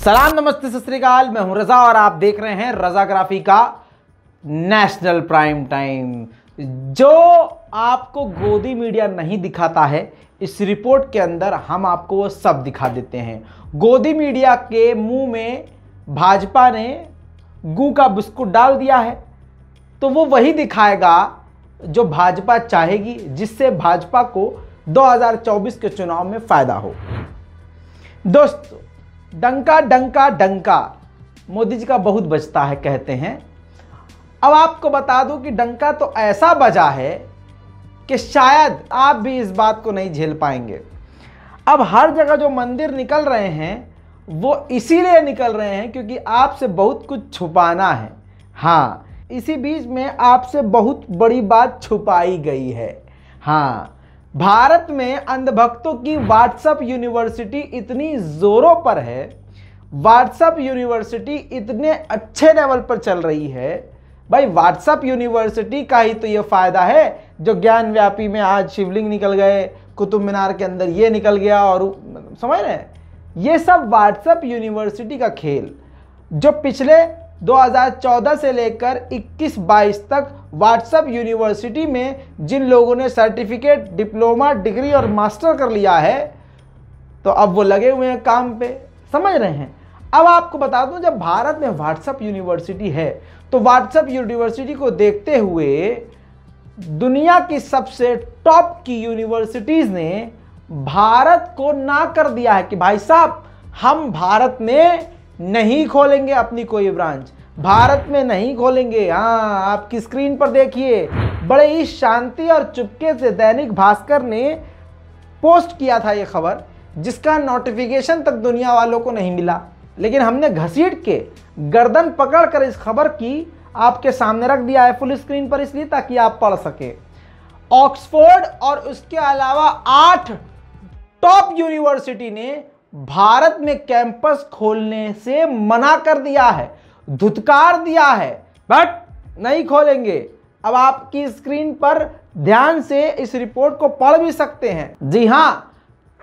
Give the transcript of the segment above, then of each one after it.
सलाम नमस्ते सत श्री अकाल, मैं हूं रजा और आप देख रहे हैं रजाग्राफी का नेशनल प्राइम टाइम। जो आपको गोदी मीडिया नहीं दिखाता है, इस रिपोर्ट के अंदर हम आपको वो सब दिखा देते हैं। गोदी मीडिया के मुंह में भाजपा ने गू का बिस्कुट डाल दिया है, तो वो वही दिखाएगा जो भाजपा चाहेगी, जिससे भाजपा को 2024 के चुनाव में फायदा हो। दोस्तों, डंका डंका डंका मोदी जी का बहुत बजता है, कहते हैं। अब आपको बता दूं कि डंका तो ऐसा बजा है कि शायद आप भी इस बात को नहीं झेल पाएंगे। अब हर जगह जो मंदिर निकल रहे हैं वो इसीलिए निकल रहे हैं क्योंकि आपसे बहुत कुछ छुपाना है। हाँ, इसी बीच में आपसे बहुत बड़ी बात छुपाई गई है। हाँ, भारत में अंधभक्तों की व्हाट्सएप यूनिवर्सिटी इतनी जोरों पर है, व्हाट्सएप यूनिवर्सिटी इतने अच्छे लेवल पर चल रही है। भाई, व्हाट्सएप यूनिवर्सिटी का ही तो ये फायदा है जो ज्ञान व्यापी में आज शिवलिंग निकल गए, कुतुब मीनार के अंदर ये निकल गया, और समझ रहे हैं, ये सब व्हाट्सएप यूनिवर्सिटी का खेल, जो पिछले 2014 से लेकर 21-22 तक व्हाट्सएप यूनिवर्सिटी में जिन लोगों ने सर्टिफिकेट, डिप्लोमा, डिग्री और मास्टर कर लिया है, तो अब वो लगे हुए हैं काम पे। समझ रहे हैं। अब आपको बता दूं, जब भारत में व्हाट्सएप यूनिवर्सिटी है तो व्हाट्सएप यूनिवर्सिटी को देखते हुए दुनिया की सबसे टॉप की यूनिवर्सिटीज ने भारत को ना कर दिया है कि भाई साहब, हम भारत में नहीं खोलेंगे अपनी कोई ब्रांच, भारत में नहीं खोलेंगे। हाँ, आपकी स्क्रीन पर देखिए, बड़े ही शांति और चुपके से दैनिक भास्कर ने पोस्ट किया था ये खबर, जिसका नोटिफिकेशन तक दुनिया वालों को नहीं मिला, लेकिन हमने घसीट के गर्दन पकड़कर इस खबर की आपके सामने रख दिया है फुल स्क्रीन पर, इसलिए ताकि आप पढ़ सके। ऑक्सफोर्ड और उसके अलावा 8 टॉप यूनिवर्सिटी ने भारत में कैंपस खोलने से मना कर दिया है, धुतकार दिया है, बट नहीं खोलेंगे। अब आपकी स्क्रीन पर ध्यान से इस रिपोर्ट को पढ़ भी सकते हैं। जी हाँ,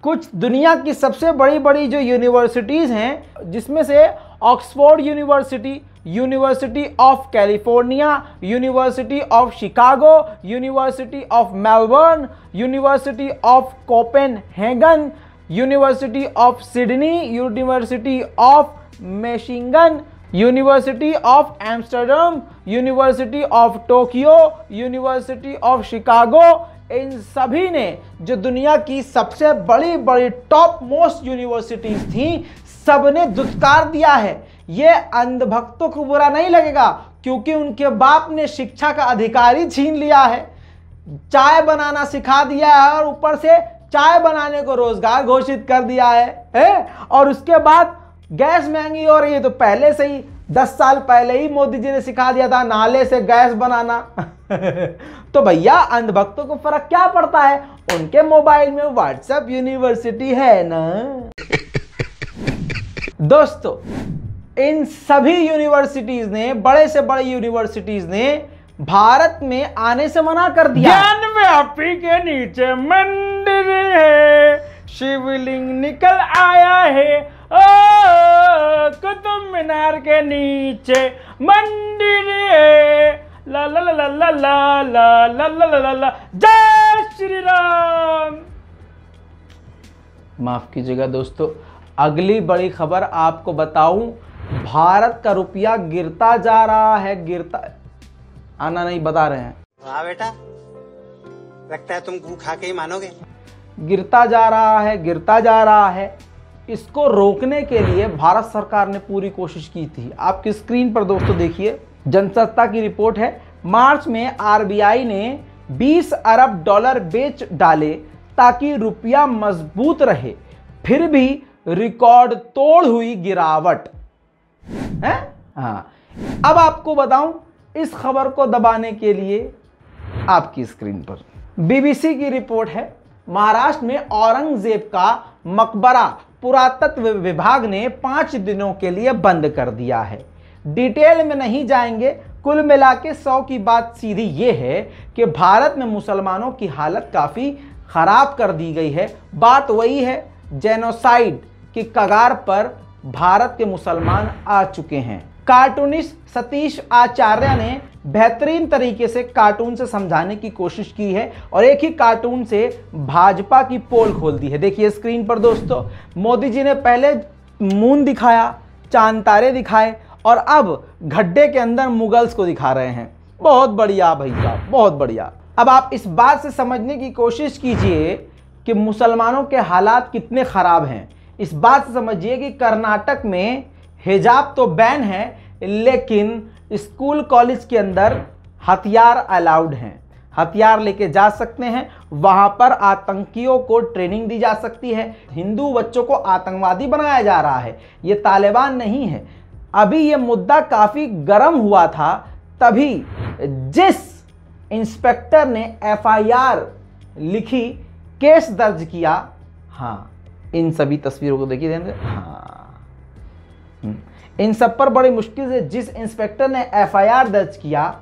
कुछ दुनिया की सबसे बड़ी बड़ी जो यूनिवर्सिटीज़ हैं, जिसमें से Oxford university, university of California, university of Chicago, university of Melbourne, university of Copenhagen, university of Sydney, university of Michigan, university of Amsterdam, university of Tokyo, university of Chicago, इन सभी ने जो दुनिया की सबसे बड़ी बड़ी टॉप मोस्ट यूनिवर्सिटीज थी, सबने दुत्कार दिया है। ये अंधभक्तों को बुरा नहीं लगेगा क्योंकि उनके बाप ने शिक्षा का अधिकार ही छीन लिया है, चाय बनाना सिखा दिया है और ऊपर से चाय बनाने को रोजगार घोषित कर दिया है? और उसके बाद गैस महंगी हो रही है, तो पहले से ही 10 साल पहले ही मोदी जी ने सिखा दिया था नाले से गैस बनाना। तो भैया, अंधभक्तों को फर्क क्या पड़ता है, उनके मोबाइल में व्हाट्सएप यूनिवर्सिटी है ना। दोस्तों, इन सभी यूनिवर्सिटीज ने, बड़े से बड़े यूनिवर्सिटीज ने भारत में आने से मना कर दिया। ज्ञान व्यापी के नीचे मंदिर है, शिवलिंग निकल आया है, कुतुब मीनार के नीचे मंदिर है, ला ला ला ला ला ला ला ला ला ला, जय श्री राम। माफ कीजिएगा दोस्तों, अगली बड़ी खबर आपको बताऊं, भारत का रुपया गिरता जा रहा है, गिरता, आना नहीं बता रहे हैं। वाह बेटा, लगता है तुम गू खा के ही मानोगे। गिरता जा रहा है, गिरता जा रहा है। इसको रोकने के लिए भारत सरकार ने पूरी कोशिश की थी। आपकी स्क्रीन पर दोस्तों देखिए, जनसत्ता की रिपोर्ट है। मार्च में आरबीआई ने 20 अरब डॉलर बेच डाले ताकि रुपया मजबूत रहे, फिर भी रिकॉर्ड तोड़ हुई गिरावट है। हाँ, अब आपको बताऊं, इस खबर को दबाने के लिए आपकी स्क्रीन पर बीबीसी की रिपोर्ट है। महाराष्ट्र में औरंगजेब का मकबरा पुरातत्व विभाग ने 5 दिनों के लिए बंद कर दिया है। डिटेल में नहीं जाएंगे, कुल मिला के 100 की बात सीधी ये है कि भारत में मुसलमानों की हालत काफ़ी ख़राब कर दी गई है। बात वही है, जेनोसाइड की कगार पर भारत के मुसलमान आ चुके हैं। कार्टूनिस्ट सतीश आचार्य ने बेहतरीन तरीके से कार्टून से समझाने की कोशिश की है और एक ही कार्टून से भाजपा की पोल खोल दी है। देखिए स्क्रीन पर दोस्तों, मोदी जी ने पहले मून दिखाया, चांद तारे दिखाए और अब गड्ढे के अंदर मुगल्स को दिखा रहे हैं। बहुत बढ़िया भाई साहब, बहुत बढ़िया। अब आप इस बात से समझने की कोशिश कीजिए कि मुसलमानों के हालात कितने खराब हैं। इस बात से समझिए कि कर्नाटक में हिजाब तो बैन है, लेकिन स्कूल कॉलेज के अंदर हथियार अलाउड हैं, हथियार लेके जा सकते हैं। वहां पर आतंकियों को ट्रेनिंग दी जा सकती है। हिंदू बच्चों को आतंकवादी बनाया जा रहा है, ये तालिबान नहीं है। अभी ये मुद्दा काफी गर्म हुआ था, तभी जिस इंस्पेक्टर ने एफआईआर लिखी, केस दर्ज किया, हाँ इन सभी तस्वीरों को देखिए, हाँ इन सब पर बड़ी मुश्किल से जिस इंस्पेक्टर ने एफआईआर दर्ज किया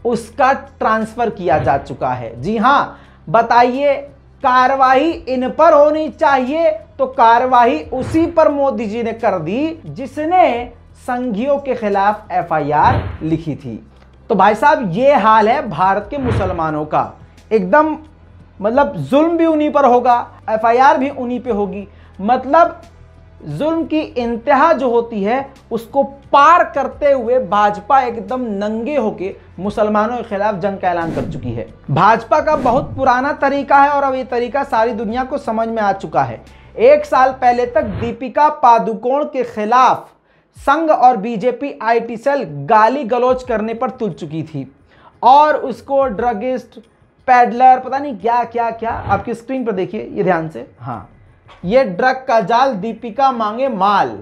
उसका ट्रांसफर किया जा चुका है। जी हाँ, बताइए, कार्रवाई इन पर होनी चाहिए तो कार्रवाई उसी पर मोदी जी ने कर दी जिसने संघियों के खिलाफ एफआईआर लिखी थी। तो भाई साहब ये हाल है भारत के मुसलमानों का। एकदम मतलब जुल्म भी उन्हीं पर होगा, एफआईआर भी उन्हीं पे होगी। मतलब जुल्म की इंतहा जो होती है उसको पार करते हुए भाजपा एकदम नंगे होके मुसलमानों के खिलाफ जंग का ऐलान कर चुकी है। भाजपा का बहुत पुराना तरीका है और अब ये तरीका सारी दुनिया को समझ में आ चुका है। 1 साल पहले तक दीपिका पादुकोण के खिलाफ संघ और बीजेपी आईटी सेल गाली गलौज करने पर तुल चुकी थी और उसको ड्रगिस्ट, पैडलर, पता नहीं क्या क्या क्या, आपकी स्क्रीन पर देखिए ये ध्यान से, हाँ ये ड्रग का जाल, दीपिका मांगे माल,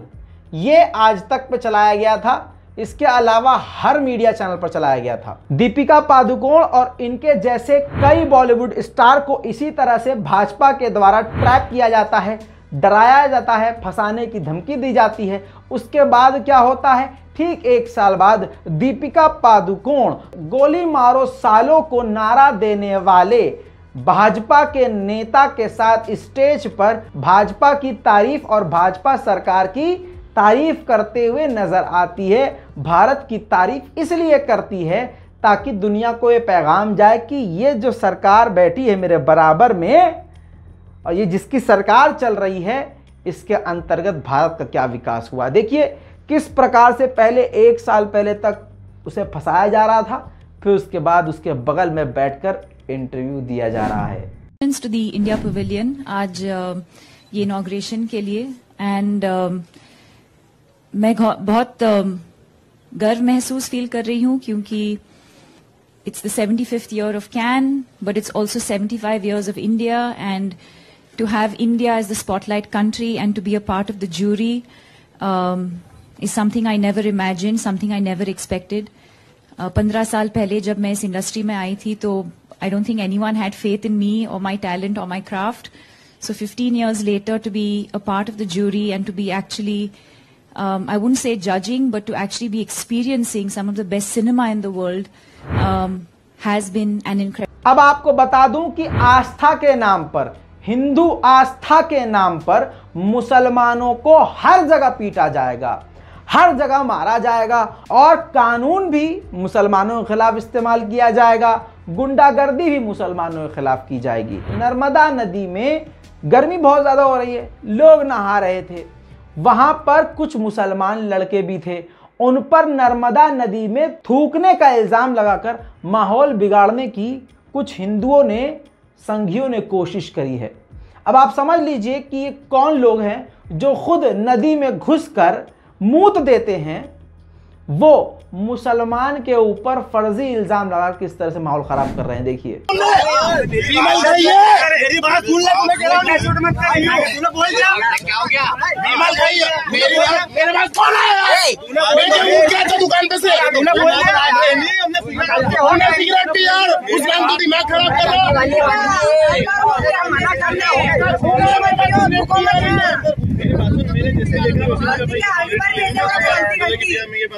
ये आज तक पे चलाया गया था। इसके अलावा हर मीडिया चैनल पर चलाया गया था। दीपिका पादुकोण और इनके जैसे कई बॉलीवुड स्टार को इसी तरह से भाजपा के द्वारा ट्रैप किया जाता है, डराया जाता है, फंसाने की धमकी दी जाती है। उसके बाद क्या होता है, ठीक 1 साल बाद दीपिका पादुकोण गोली मारो सालों को नारा देने वाले भाजपा के नेता के साथ स्टेज पर भाजपा की तारीफ और भाजपा सरकार की तारीफ करते हुए नजर आती है। भारत की तारीफ इसलिए करती है ताकि दुनिया को ये पैगाम जाए कि ये जो सरकार बैठी है मेरे बराबर में और ये जिसकी सरकार चल रही है, इसके अंतर्गत भारत का क्या विकास हुआ। देखिए किस प्रकार से पहले 1 साल पहले तक उसे फंसाया जा रहा था, फिर उसके बाद उसके बगल में बैठकर इंटरव्यू दिया जा रहा है। टू द इंडिया पवेलियन आज ये इनॉग्रेशन के लिए एंड मैं बहुत गर्व महसूस फील कर रही हूँ क्योंकि it's the 75th year of Cannes, but it's also 75 years of India, and to have India as the spotlight country and to be a part of the jury is something I never imagined, something I never expected. 15 साल पहले जब मैं इस industry में आई थी तो I don't think anyone had faith in me or my talent or my craft. So 15 years later to be a part of the jury and to be actually, I wouldn't say judging, but to actually be experiencing some of the best cinema in the world has been an incredible. अब आपको बता दूं कि आस्था के नाम पर, हिंदू आस्था के नाम पर मुसलमानों को हर जगह पीटा जाएगा, हर जगह मारा जाएगा और कानून भी मुसलमानों के खिलाफ इस्तेमाल किया जाएगा, गुंडागर्दी भी मुसलमानों के खिलाफ की जाएगी। नर्मदा नदी में गर्मी बहुत ज्यादा हो रही है, लोग नहा रहे थे, वहां पर कुछ मुसलमान लड़के भी थे, उन पर नर्मदा नदी में थूकने का इल्जाम लगाकर माहौल बिगाड़ने की कुछ हिंदुओं ने, संघियों ने कोशिश करी है। अब आप समझ लीजिए कि ये कौन लोग हैं जो खुद नदी में घुसकर मूत देते हैं, वो मुसलमान के ऊपर फर्जी इल्जाम लगा किस तरह से माहौल खराब कर रहे हैं। देखिए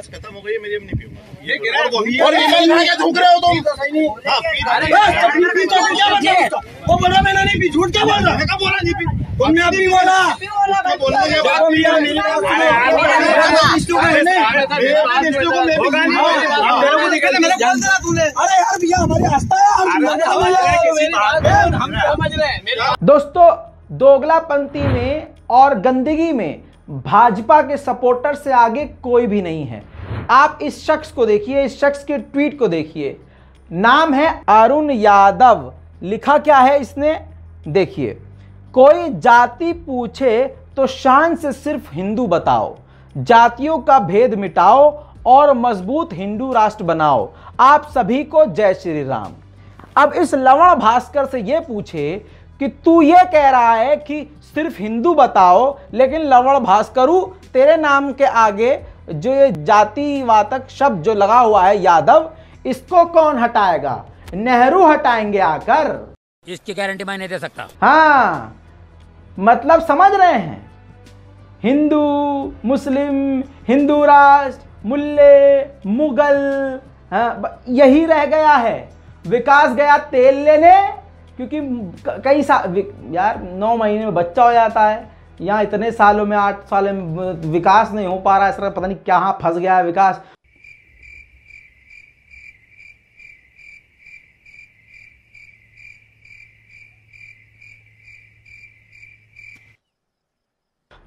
खत्म हो गई, मेरी नहीं पीऊंगा। ये कह रहा है और क्या झूक रहे हो तुम? वो बोला मैंने नहीं पी, झूठ क्या बोल रहा है? बोला नहीं पी, तुमने अभी बोला दोस्तों, दोगलापंथी में और गंदगी में भाजपा के सपोर्टर से आगे कोई भी नहीं है। आप इस शख्स को देखिए, इस शख्स के ट्वीट को देखिए। नाम है अरुण यादव। लिखा क्या है इसने, देखिए। कोई जाति पूछे तो शान से सिर्फ हिंदू बताओ, जातियों का भेद मिटाओ और मजबूत हिंदू राष्ट्र बनाओ। आप सभी को जय श्री राम। अब इस लवण भास्कर से यह पूछे कि तू ये कह रहा है कि सिर्फ हिंदू बताओ, लेकिन लवण भास्करू तेरे नाम के आगे जो ये जातिवाचक शब्द जो लगा हुआ है यादव, इसको कौन हटाएगा? नेहरू हटाएंगे आकर। इसकी गारंटी मैं नहीं दे सकता। हाँ, मतलब समझ रहे हैं? हिंदू, मुस्लिम, हिंदू राष्ट्र, मुल्ले, मुगल, हाँ, यही रह गया है। विकास गया तेल लेने, क्योंकि कई साल यार 9 महीने में बच्चा हो जाता है, यहाँ इतने सालों में 8 सालों में विकास नहीं हो पा रहा है। पता नहीं कहाँ फंस गया है विकास।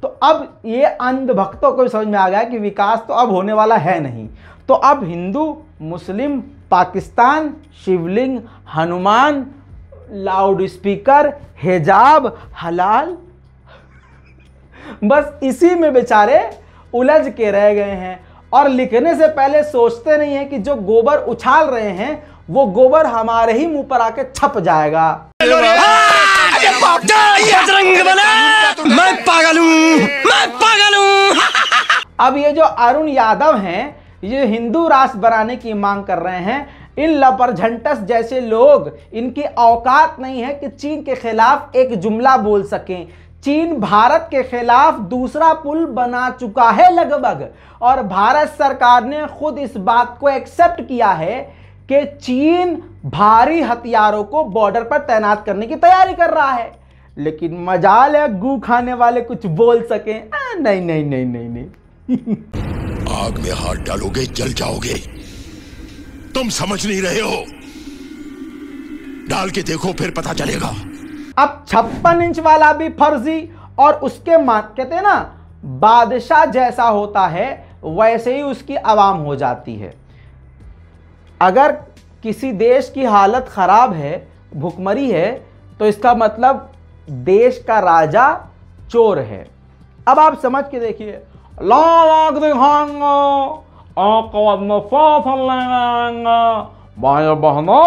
तो अब ये अंधभक्तों को समझ में आ गया कि विकास तो अब होने वाला है नहीं। तो अब हिंदू, मुस्लिम, पाकिस्तान, शिवलिंग, हनुमान, लाउड स्पीकर, हिजाब, हलाल, बस इसी में बेचारे उलझ के रह गए हैं। और लिखने से पहले सोचते नहीं है कि जो गोबर उछाल रहे हैं वो गोबर हमारे ही मुंह पर आके छप जाएगा। मैं पागल हूं। अब ये जो अरुण यादव हैं, ये हिंदू राष्ट्र बनाने की मांग कर रहे हैं। इन लपरझंटस जैसे लोग, इनकी औकात नहीं है कि चीन के खिलाफ एक जुमला बोल सकें। चीन भारत के खिलाफ दूसरा पुल बना चुका है लगभग, और भारत सरकार ने खुद इस बात को एक्सेप्ट किया है कि चीन भारी हथियारों को बॉर्डर पर तैनात करने की तैयारी कर रहा है। लेकिन मजाल है गू खाने वाले कुछ बोल सकें। नहीं नहीं नहीं नहीं नहीं। आग में हाथ डालोगे जल जाओगे, तुम समझ नहीं रहे हो। डाल के देखो फिर पता चलेगा। अब 56 इंच वाला भी फर्जी, और उसके कहते हैं ना, बादशाह जैसा होता है वैसे ही उसकी आवाम हो जाती है। अगर किसी देश की हालत खराब है, भुखमरी है, तो इसका मतलब देश का राजा चोर है। अब आप समझ के देखिए, भाइयों बहनों,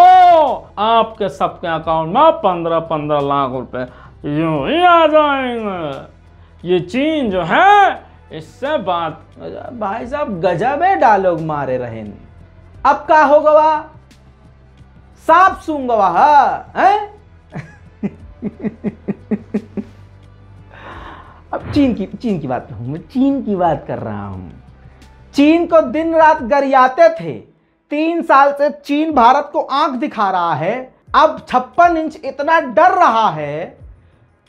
आपके सबके अकाउंट में 15-15 लाख रुपए यूं ही आ जाएंगे। ये चीन जो है, इससे बात भाई साहब गजब है डायलॉग मारे रहे। अब का हो गवा, सांप सूंघ गवा है। अब चीन की बात हूं मैं, चीन की बात कर रहा हूं। चीन को दिन रात गरियाते थे। 3 साल से चीन भारत को आंख दिखा रहा है। अब 56 इंच इतना डर रहा है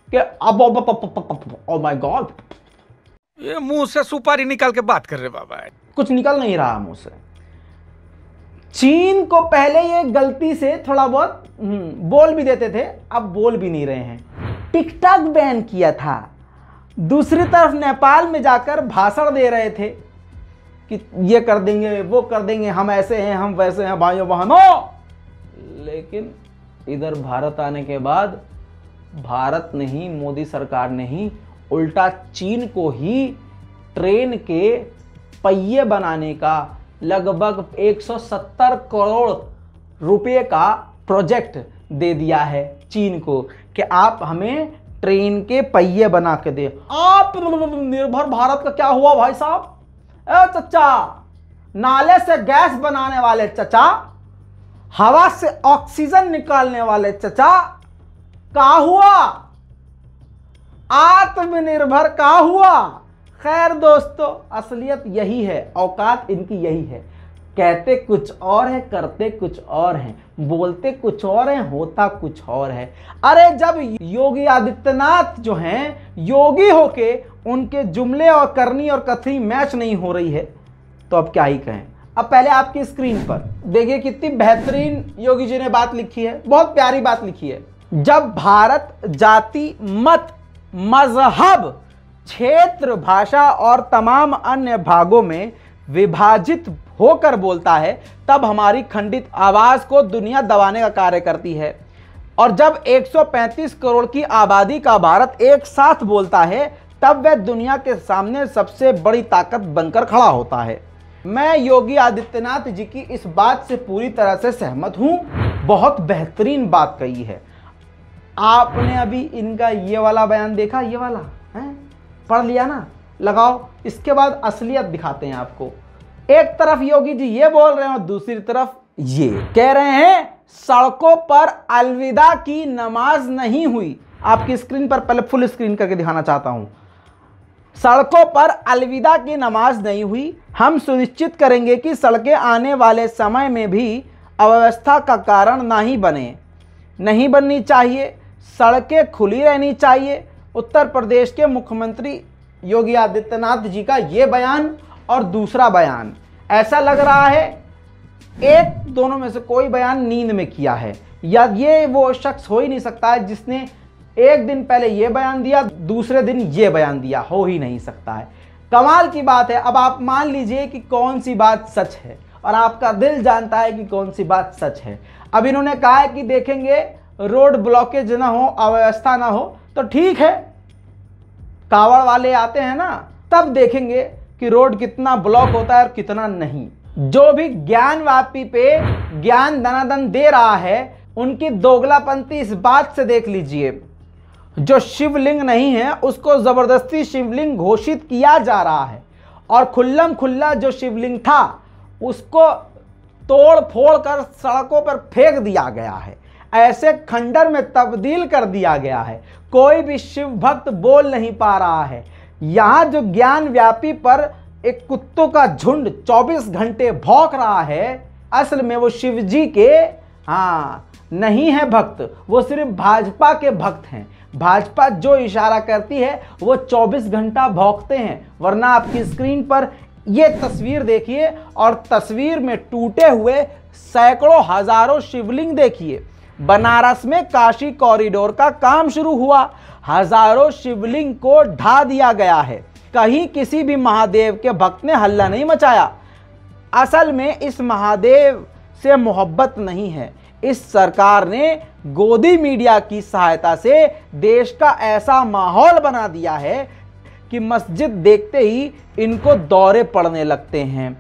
कि अब ओ माय गॉड, ये मुंह से सुपारी निकाल के बात कर रहे बाबा। कुछ निकल नहीं रहा मुंह से। चीन को पहले ये गलती से थोड़ा बहुत बोल भी देते थे, अब बोल भी नहीं रहे हैं। टिकटॉक बैन किया था। दूसरी तरफ नेपाल में जाकर भाषण दे रहे थे कि ये कर देंगे, वो कर देंगे, हम ऐसे हैं, हम वैसे हैं, भाइयों बहनों। लेकिन इधर भारत आने के बाद भारत ने ही, मोदी सरकार ने ही उल्टा चीन को ही ट्रेन के पहिए बनाने का लगभग 170 करोड़ रुपए का प्रोजेक्ट दे दिया है चीन को कि आप हमें ट्रेन के पहिए बना के दे। आत्मनिर्भर भारत का क्या हुआ भाई साहब? चचा, नाले से गैस बनाने वाले चचा, हवा से ऑक्सीजन निकालने वाले चचा, क्या हुआ? आत्मनिर्भर क्या हुआ? खैर दोस्तों, असलियत यही है, औकात इनकी यही है। कहते कुछ और है, करते कुछ और है, बोलते कुछ और है, होता कुछ और है। अरे जब योगी आदित्यनाथ जो हैं योगी होके उनके जुमले और करनी और कथनी मैच नहीं हो रही है तो अब क्या ही कहें। अब पहले आपकी स्क्रीन पर देखिए कितनी बेहतरीन योगी जी ने बात लिखी है, बहुत प्यारी बात लिखी है। जब भारत जाति, मत, मजहब, क्षेत्र, भाषा और तमाम अन्य भागों में विभाजित होकर बोलता है तब हमारी खंडित आवाज को दुनिया दबाने का कार्य करती है। और जब 135 करोड़ की आबादी का भारत एक साथ बोलता है तब वह दुनिया के सामने सबसे बड़ी ताकत बनकर खड़ा होता है। मैं योगी आदित्यनाथ जी की इस बात से पूरी तरह से सहमत हूं। बहुत बेहतरीन बात कही है। आपने अभी इनका ये वाला बयान देखा, ये वाला है, पढ़ लिया ना, लगाओ। इसके बाद असलियत दिखाते हैं आपको। एक तरफ योगी जी ये बोल रहे हैं और दूसरी तरफ ये कह रहे हैं सड़कों पर अलविदा की नमाज नहीं हुई। आपकी स्क्रीन पर पहले फुल स्क्रीन करके दिखाना चाहता हूं। सड़कों पर अलविदा की नमाज नहीं हुई। हम सुनिश्चित करेंगे कि सड़कें आने वाले समय में भी अव्यवस्था का कारण नहीं बननी चाहिए। सड़कें खुली रहनी चाहिए। उत्तर प्रदेश के मुख्यमंत्री योगी आदित्यनाथ जी का ये बयान और दूसरा बयान, ऐसा लग रहा है एक दोनों में से कोई बयान नींद में किया है, या ये वो शख्स हो ही नहीं सकता है जिसने एक दिन पहले ये बयान दिया दूसरे दिन ये बयान दिया, हो ही नहीं सकता है। कमाल की बात है। अब आप मान लीजिए कि कौन सी बात सच है और आपका दिल जानता है कि कौन सी बात सच है। अब इन्होंने कहा है कि देखेंगे रोड ब्लॉकेज ना हो, अव्यवस्था ना हो, तो ठीक है, कावड़ वाले आते हैं ना, तब देखेंगे कि रोड कितना ब्लॉक होता है और कितना नहीं। जो भी ज्ञानवापी पे ज्ञान दनादन दे रहा है उनकी दोगलापंती इस बात से देख लीजिए। जो शिवलिंग नहीं है उसको जबरदस्ती शिवलिंग घोषित किया जा रहा है और खुल्लम खुल्ला जो शिवलिंग था उसको तोड़ फोड़ कर सड़कों पर फेंक दिया गया है, ऐसे खंडर में तब्दील कर दिया गया है। कोई भी शिव भक्त बोल नहीं पा रहा है। यहाँ जो ज्ञान व्यापी पर एक कुत्तों का झुंड 24 घंटे भौंक रहा है, असल में वो शिव जी के नहीं है भक्त, वो सिर्फ भाजपा के भक्त हैं। भाजपा जो इशारा करती है वो 24 घंटा भौंकते हैं। वरना आपकी स्क्रीन पर ये तस्वीर देखिए और तस्वीर में टूटे हुए सैकड़ों हजारों शिवलिंग देखिए। बनारस में काशी कॉरिडोर का काम शुरू हुआ, हजारों शिवलिंग को ढा दिया गया है। कहीं किसी भी महादेव के भक्त ने हल्ला नहीं मचाया। असल में इस महादेव से मोहब्बत नहीं है। इस सरकार ने गोदी मीडिया की सहायता से देश का ऐसा माहौल बना दिया है कि मस्जिद देखते ही इनको दौरे पड़ने लगते हैं।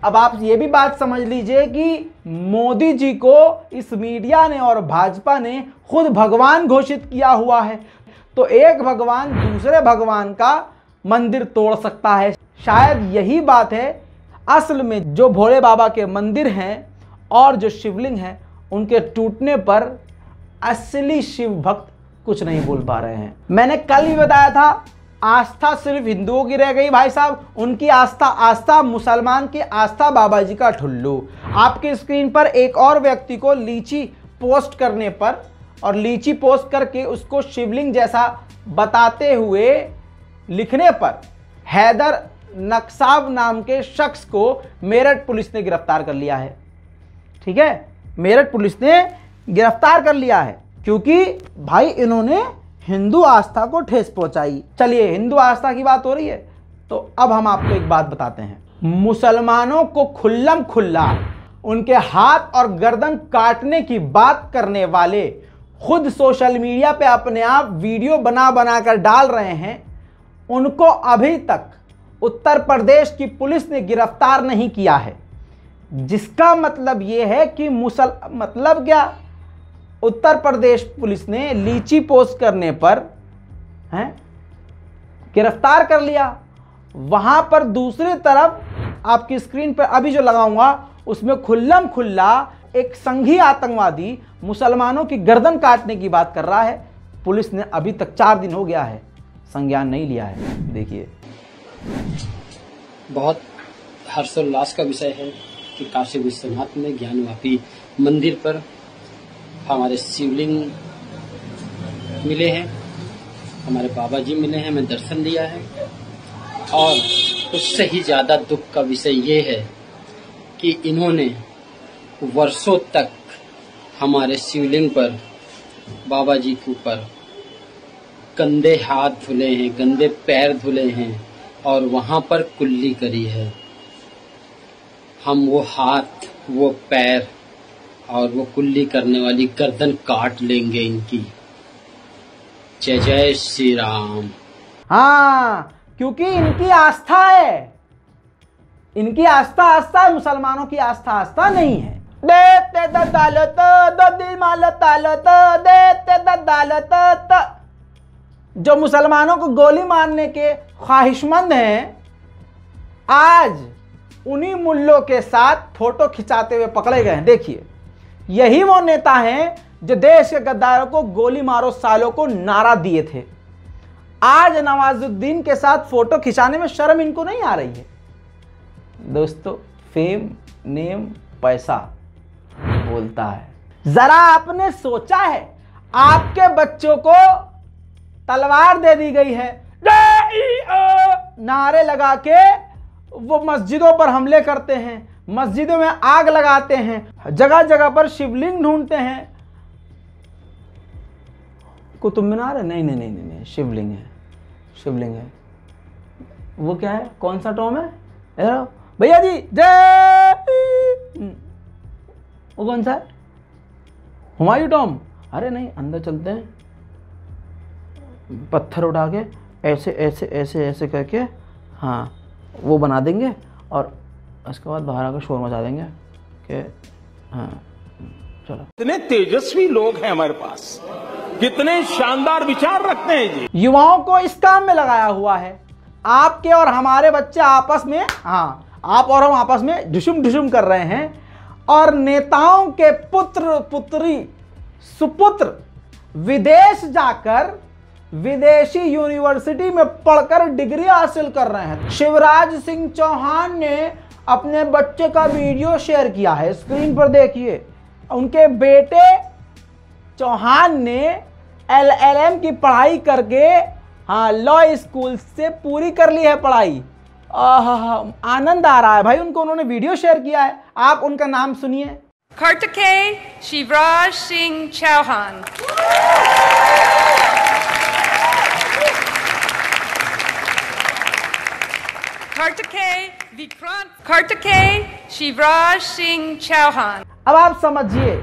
अब आप ये भी बात समझ लीजिए कि मोदी जी को इस मीडिया ने और भाजपा ने खुद भगवान घोषित किया हुआ है। तो एक भगवान दूसरे भगवान का मंदिर तोड़ सकता है। शायद यही बात है। असल में जो भोले बाबा के मंदिर हैं और जो शिवलिंग हैं उनके टूटने पर असली शिव भक्त कुछ नहीं बोल पा रहे हैं। मैंने कल ही बताया था आस्था सिर्फ हिंदुओं की रह गई भाई साहब। उनकी आस्था मुसलमान की आस्था बाबा जी का ठुल्लू। आपकी स्क्रीन पर एक और व्यक्ति को लीची पोस्ट करने पर और लीची पोस्ट करके उसको शिवलिंग जैसा बताते हुए लिखने पर हैदर नक्साब नाम के शख्स को मेरठ पुलिस ने गिरफ्तार कर लिया है। ठीक है, मेरठ पुलिस ने गिरफ्तार कर लिया है क्योंकि भाई इन्होंने हिंदू आस्था को ठेस पहुंचाई। चलिए, हिंदू आस्था की बात हो रही है तो अब हम आपको एक बात बताते हैं। मुसलमानों को खुल्लम खुल्ला उनके हाथ और गर्दन काटने की बात करने वाले खुद सोशल मीडिया पे अपने आप वीडियो बना कर डाल रहे हैं, उनको अभी तक उत्तर प्रदेश की पुलिस ने गिरफ्तार नहीं किया है। जिसका मतलब यह है कि मतलब क्या, उत्तर प्रदेश पुलिस ने लीची पोस्ट करने पर गिरफ्तार कर लिया। वहां पर दूसरी तरफ आपकी स्क्रीन पर अभी जो लगाऊंगा उसमें खुल्लम खुल्ला एक संघी आतंकवादी मुसलमानों की गर्दन काटने की बात कर रहा है। पुलिस ने अभी तक 4 दिन हो गया है, संज्ञान नहीं लिया है। देखिए, बहुत हर्षोल्लास का विषय है कि काशी विश्वनाथ में ज्ञानवापी मंदिर पर हमारे शिवलिंग मिले हैं, हमारे बाबा जी मिले हैं, मैं दर्शन लिया है। और उससे ही ज़्यादा दुख का विषय ये है कि इन्होंने वर्षों तक हमारे शिवलिंग पर, बाबा जी के ऊपर गंदे हाथ धुले हैं, गंदे पैर धुले हैं और वहाँ पर कुल्ली करी है। हम वो हाथ, वो पैर और वो कुल्ली करने वाली गर्दन काट लेंगे इनकी। जय जय श्री राम। हाँ, क्योंकि इनकी आस्था है, इनकी आस्था आस्था है, मुसलमानों की आस्था आस्था नहीं है। देते ददालत ददी मालत आलत देते ददालत। जो मुसलमानों को गोली मारने के ख्वाहिशमंद हैं, आज उन्हीं मुल्लों के साथ फोटो खिंचाते हुए पकड़े गए हैं। देखिए, यही वो नेता हैं जो देश के गद्दारों को गोली मारो सालों को नारा दिए थे। आज नवाजुद्दीन के साथ फोटो खिंचाने में शर्म इनको नहीं आ रही है। दोस्तों, फेम, नेम, पैसा बोलता है। जरा आपने सोचा है, आपके बच्चों को तलवार दे दी गई है, नारे लगा के वो मस्जिदों पर हमले करते हैं, मस्जिदों में आग लगाते हैं, जगह जगह पर शिवलिंग ढूंढते हैं। कुतुब मीनार है? नहीं नहीं नहीं नहीं, शिवलिंग है, शिवलिंग है। वो क्या है, कौन सा टॉम है भैया जी? जय। वो कौन सा है, हुमायूं टॉम? अरे नहीं, अंदर चलते हैं, पत्थर उठा के ऐसे ऐसे ऐसे ऐसे करके, हाँ वो बना देंगे और उसके बाद बाहर आकर शोर मचा देंगे कि हाँ चलो। कितने तेजस्वी लोग हैं हमारे पास, कितने शानदार विचार रखते हैं जी। युवाओं को इस काम में लगाया हुआ है। आपके और हमारे बच्चे आपस में, हाँ आप और हम आपस में ढुसुम ढुसुम कर रहे हैं, और नेताओं के पुत्र पुत्री सुपुत्र विदेश जाकर विदेशी यूनिवर्सिटी में पढ़कर डिग्री हासिल कर रहे हैं। शिवराज सिंह चौहान ने अपने बच्चे का वीडियो शेयर किया है, स्क्रीन पर देखिए। उनके बेटे चौहान ने LLM की पढ़ाई करके, हाँ लॉ स्कूल से पूरी कर ली है पढ़ाई। आनंद आ रहा है भाई उनको, उन्होंने वीडियो शेयर किया है। आप उनका नाम सुनिए। कार्तिकेय शिवराज सिंह चौहान। कार्तिकेय शिवराज सिंह चौहान। अब आप समझिए,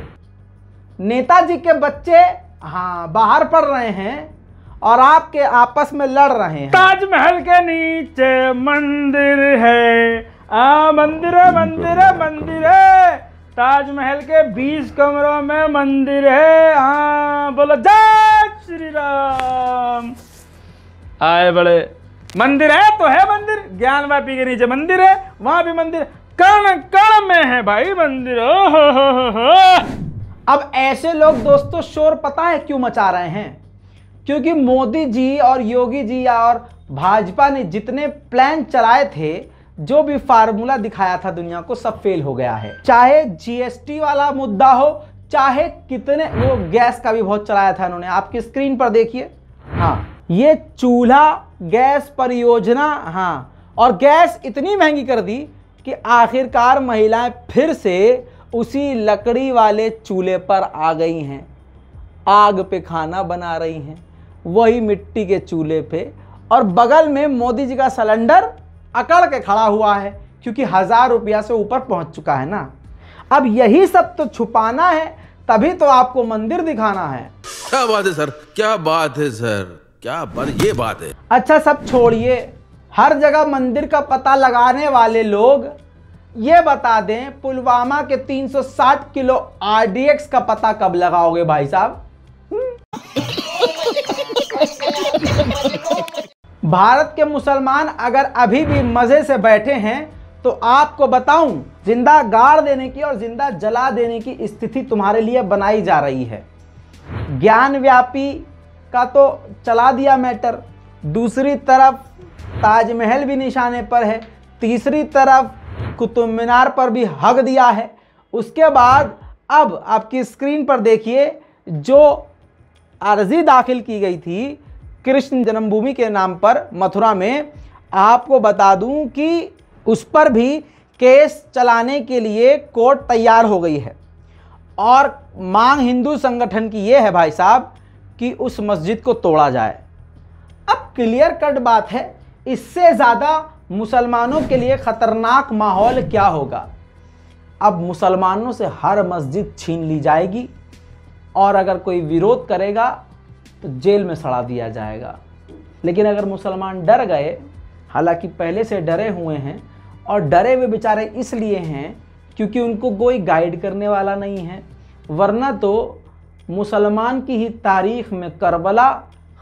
नेताजी के बच्चे हाँ बाहर पढ़ रहे हैं और आपके आपस में लड़ रहे हैं। ताजमहल के नीचे मंदिर है, मंदिर है, मंदिर है, मंदिर है। ताजमहल के 20 कमरों में मंदिर है। हाँ बोलो जय श्री राम। आए बड़े, मंदिर है तो है मंदिर, ज्ञानवापी के नीचे मंदिर है, वहां भी मंदिर, कण कण में है भाई मंदिर। अब ऐसे लोग दोस्तों शोर पता है क्यों मचा रहे हैं? क्योंकि मोदी जी और योगी जी और भाजपा ने जितने प्लान चलाए थे, जो भी फार्मूला दिखाया था दुनिया को, सब फेल हो गया है। चाहे GST वाला मुद्दा हो, चाहे कितने, वो गैस का भी बहुत चलाया था इन्होंने, आपकी स्क्रीन पर देखिए। हाँ, ये चूल्हा गैस परियोजना, हाँ, और गैस इतनी महंगी कर दी कि आखिरकार महिलाएं फिर से उसी लकड़ी वाले चूल्हे पर आ गई हैं, आग पे खाना बना रही हैं, वही मिट्टी के चूल्हे पे। और बगल में मोदी जी का सिलेंडर अकड़ के खड़ा हुआ है, क्योंकि 1000 रुपया से ऊपर पहुंच चुका है ना। अब यही सब तो छुपाना है, तभी तो आपको मंदिर दिखाना है। क्या बात है सर, क्या बात है सर, क्या बात, ये बात है। अच्छा सब छोड़िए, हर जगह मंदिर का पता लगाने वाले लोग ये बता दें, पुलवामा के 360 किलो RDX का पता कब लगाओगे भाई साहब? भारत के मुसलमान अगर अभी भी मजे से बैठे हैं तो आपको बताऊं, जिंदा गाड़ देने की और जिंदा जला देने की स्थिति तुम्हारे लिए बनाई जा रही है। ज्ञानव्यापी का तो चला दिया मैटर, दूसरी तरफ ताजमहल भी निशाने पर है, तीसरी तरफ कुतुब मीनार पर भी हक दिया है। उसके बाद अब आपकी स्क्रीन पर देखिए जो अर्जी दाखिल की गई थी कृष्ण जन्मभूमि के नाम पर मथुरा में, आपको बता दूं कि उस पर भी केस चलाने के लिए कोर्ट तैयार हो गई है और मांग हिंदू संगठन की ये है भाई साहब कि उस मस्जिद को तोड़ा जाए। अब क्लियर कट बात है, इससे ज़्यादा मुसलमानों के लिए ख़तरनाक माहौल क्या होगा। अब मुसलमानों से हर मस्जिद छीन ली जाएगी और अगर कोई विरोध करेगा तो जेल में सड़ा दिया जाएगा। लेकिन अगर मुसलमान डर गए, हालांकि पहले से डरे हुए हैं और डरे हुए बेचारे इसलिए हैं क्योंकि उनको कोई गाइड करने वाला नहीं है, वरना तो मुसलमान की ही तारीख़ में करबला,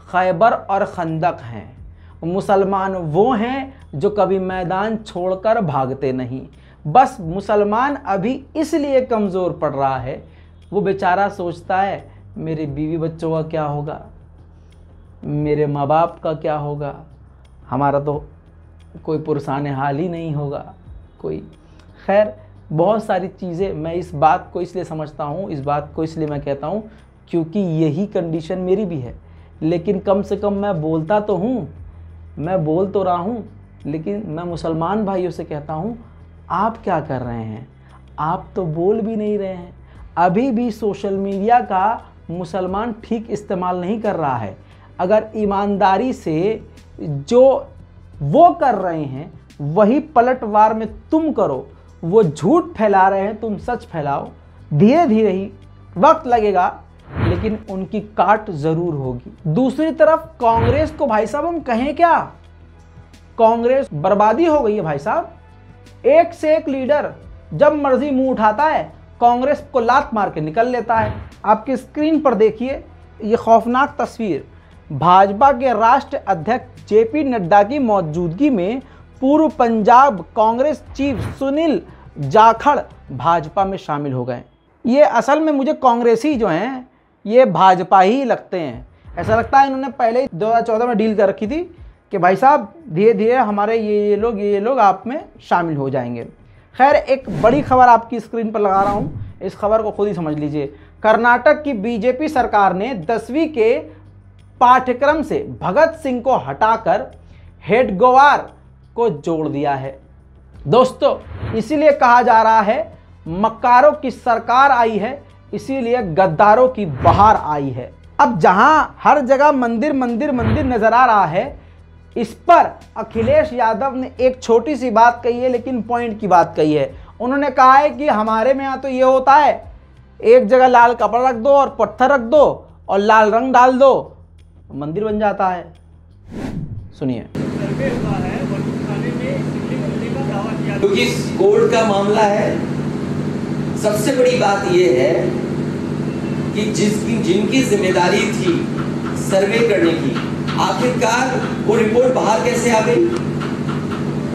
खैबर और खंदक हैं। मुसलमान वो हैं जो कभी मैदान छोड़कर भागते नहीं। बस मुसलमान अभी इसलिए कमज़ोर पड़ रहा है, वो बेचारा सोचता है मेरे बीवी बच्चों का क्या होगा, मेरे माँ बाप का क्या होगा, हमारा तो कोई पुरसान हाल ही नहीं होगा कोई। खैर बहुत सारी चीज़ें, मैं इस बात को इसलिए समझता हूँ, इस बात को इसलिए मैं कहता हूँ क्योंकि यही कंडीशन मेरी भी है। लेकिन कम से कम मैं बोलता तो हूँ, मैं बोल तो रहा हूँ, लेकिन मैं मुसलमान भाइयों से कहता हूँ आप क्या कर रहे हैं, आप तो बोल भी नहीं रहे हैं। अभी भी सोशल मीडिया का मुसलमान ठीक इस्तेमाल नहीं कर रहा है। अगर ईमानदारी से जो वो कर रहे हैं वही पलटवार में तुम करो, वो झूठ फैला रहे हैं तुम सच फैलाओ, धीरे धीरे ही वक्त लगेगा लेकिन उनकी काट ज़रूर होगी। दूसरी तरफ कांग्रेस को भाई साहब हम कहें क्या, कांग्रेस बर्बादी हो गई है भाई साहब। एक से एक लीडर जब मर्जी मुंह उठाता है कांग्रेस को लात मार के निकल लेता है। आपकी स्क्रीन पर देखिए ये खौफनाक तस्वीर, भाजपा के राष्ट्रीय अध्यक्ष जेपी नड्डा की मौजूदगी में पूर्व पंजाब कांग्रेस चीफ सुनील जाखड़ भाजपा में शामिल हो गए। ये असल में मुझे कांग्रेसी जो हैं ये भाजपा ही लगते हैं। ऐसा लगता है इन्होंने पहले ही 2014 में डील कर रखी थी कि भाई साहब धीरे धीरे हमारे ये लोग आप में शामिल हो जाएंगे। खैर एक बड़ी खबर आपकी स्क्रीन पर लगा रहा हूँ, इस खबर को खुद ही समझ लीजिए। कर्नाटक की बीजेपी सरकार ने 10वीं के पाठ्यक्रम से भगत सिंह को हटाकर हेडगेवार को जोड़ दिया है। दोस्तों इसीलिए कहा जा रहा है मक्कारों की सरकार आई है, इसीलिए गद्दारों की बहार आई है। अब जहां हर जगह मंदिर मंदिर मंदिर नजर आ रहा है, इस पर अखिलेश यादव ने एक छोटी सी बात कही है लेकिन पॉइंट की बात कही है। उन्होंने कहा है कि हमारे में यहाँ तो ये होता है, एक जगह लाल कपड़ा रख दो और पत्थर रख दो और लाल रंग डाल दो, मंदिर बन जाता है। सुनिए। क्योंकि कोर्ट का मामला है, सबसे बड़ी बात यह है कि जिनकी जिम्मेदारी थी सर्वे करने की, आखिरकार वो रिपोर्ट बाहर कैसे आ गई।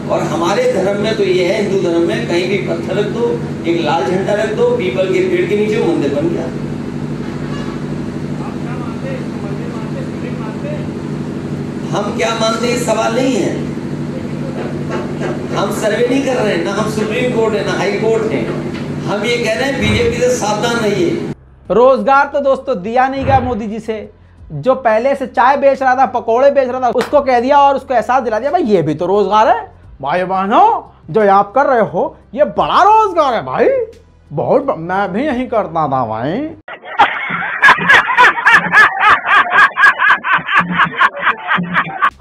और हमारे धर्म में तो ये है, हिंदू धर्म में कहीं भी पत्थर रख दो, एक लाल झंडा रख दो, पीपल के पेड़ के नीचे मंदिर बन गया। हम क्या मानते हैं सवाल नहीं है। हम सर्वे नहीं कर रहे हैं, ना हम सुप्रीम कोर्ट है ना हाई कोर्ट है। हम ये कह रहे हैं बीजेपी से सावधान रहिए। रोजगार तो दोस्तों दिया नहीं गया मोदी जी से। जो पहले से चाय बेच रहा था, पकोड़े बेच रहा था, उसको कह दिया और उसको एहसास दिला दिया भाई ये भी तो रोजगार है। भाई बहनों जो आप कर रहे हो ये बड़ा रोजगार है भाई, बहुत मैं भी यही करता था भाई।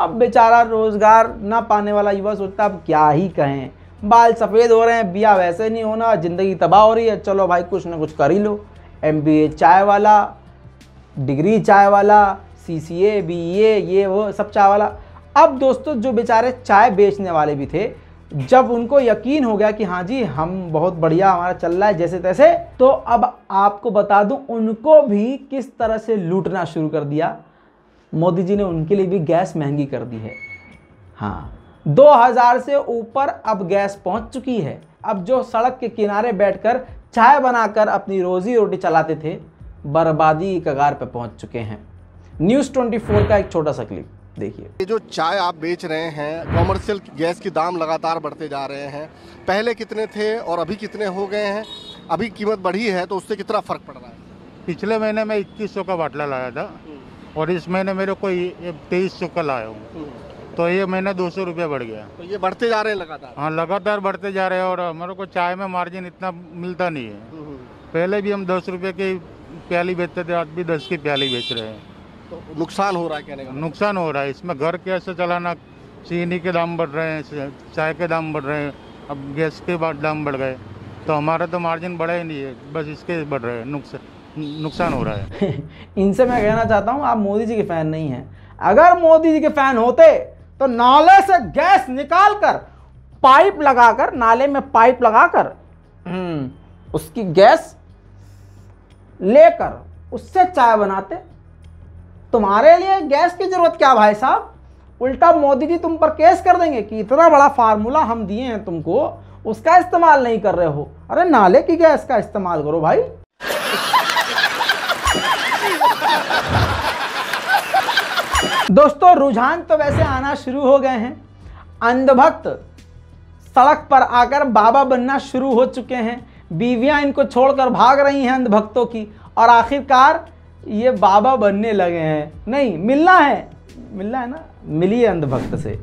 अब बेचारा रोजगार ना पाने वाला युवा सोचता अब क्या ही कहें, बाल सफ़ेद हो रहे हैं, बिया वैसे नहीं होना, ज़िंदगी तबाह हो रही है, चलो भाई कुछ ना कुछ कर ही लो। MBA चाय वाला, डिग्री चाय वाला, CCA BA ये वो सब चाय वाला। अब दोस्तों जो बेचारे चाय बेचने वाले भी थे, जब उनको यकीन हो गया कि हाँ जी हम बहुत बढ़िया हमारा चल रहा है जैसे तैसे, तो अब आपको बता दूं उनको भी किस तरह से लूटना शुरू कर दिया। मोदी जी ने उनके लिए भी गैस महंगी कर दी है। हाँ 2000 से ऊपर अब गैस पहुंच चुकी है। अब जो सड़क के किनारे बैठकर चाय बनाकर अपनी रोजी रोटी चलाते थे, बर्बादी की कगार पर पहुंच चुके हैं। न्यूज़ 24 का एक छोटा सा क्लिप। देखिए। ये जो चाय आप बेच रहे हैं, कॉमर्शियल गैस के दाम लगातार बढ़ते जा रहे हैं, पहले कितने थे और अभी कितने हो गए हैं? अभी कीमत बढ़ी है तो उससे कितना फर्क पड़ रहा है? पिछले महीने मैं 2100 का बाटला लाया था और इस महीने मेरे को 2300 का लाया हूँ, तो ये महीना 200 रुपये बढ़ गया। तो ये बढ़ते जा रहे हैं लगातार? हाँ, लगातार बढ़ते जा रहे हैं और हमारे को चाय में मार्जिन इतना मिलता नहीं है। पहले भी हम 10 रुपये की प्याली बेचते थे, आज भी 10 की प्याली बेच रहे हैं। तो नुकसान हो रहा है, कहने का नुकसान हो रहा है। इसमें घर कैसे चलाना, चीनी के दाम बढ़ रहे हैं, चाय के दाम बढ़ रहे हैं, अब गैस के दाम बढ़ गए, तो हमारा तो मार्जिन बढ़ा ही नहीं है, बस इसके बढ़ रहे हैं, नुकसान हो रहा है। इनसे मैं कहना चाहता हूँ, आप मोदी जी के फैन नहीं हैं। अगर मोदी जी के फैन होते तो नाले से गैस निकालकर पाइप लगाकर, नाले में पाइप लगाकर उसकी गैस लेकर उससे चाय बनाते। तुम्हारे लिए गैस की जरूरत क्या भाई साहब? उल्टा मोदी जी तुम पर केस कर देंगे कि इतना बड़ा फार्मूला हम दिए हैं तुमको, उसका इस्तेमाल नहीं कर रहे हो। अरे नाले की गैस का इस्तेमाल करो भाई। दोस्तों, रुझान तो वैसे आना शुरू हो गए हैं। अंधभक्त सड़क पर आकर बाबा बनना शुरू हो चुके हैं। बीवियां इनको छोड़कर भाग रही हैं अंधभक्तों की, और आखिरकार ये बाबा बनने लगे हैं। नहीं, मिलना है ना, मिलिए अंधभक्त से।